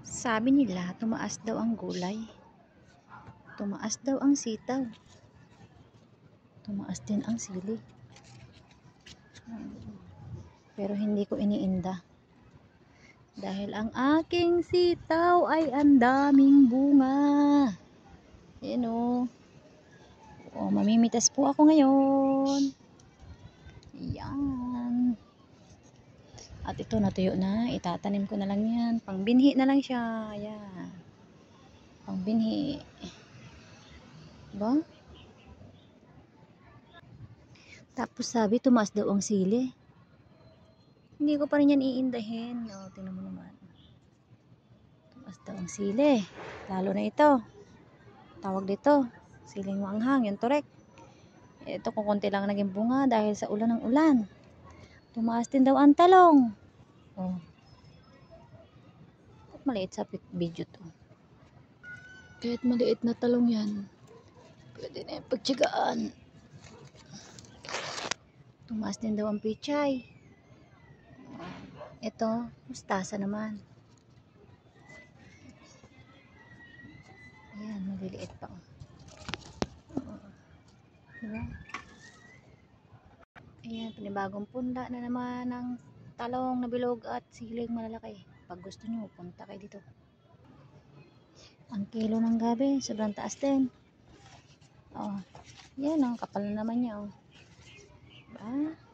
Sabi nila, tumaas daw ang gulay. Tumaas daw ang sitaw. Tumaas din ang sili. Pero hindi ko iniinda. Dahil ang aking sitaw ay ang daming bunga. Ayan o. O, mamimitas po ako ngayon. Yan. At ito natuyo na. Itatanim ko na lang yan. Pangbinhi na lang siya. Ayan. Pangbinhi. Diba? Tapos sabi, tumaas daw ang sili. Hindi ko pa rin yan iindahin. O, tingnan mo naman. Tumaas daw ang sili. Lalo na ito. Tawag dito. Siling maanghang. Yung turek. Ito kung konti lang naging bunga dahil sa ulan ng ulan. Tumaas din daw ang talong. Oh. At maliit sa video to. Kahit maliit na talong yan, pwede na yung pagtsagaan. Tumaas din daw ang pichay. Ito, mustasa naman. Ayan, maliliit pa. Diba? Ayan, panibagong punla na naman ng talong na bilog at siling malalaki. Pag gusto nyo, punta kayo dito. Ang kilo ng gabi, sobrang taas din. Oh, yan, ang kapal na naman niya. Oh. Diba?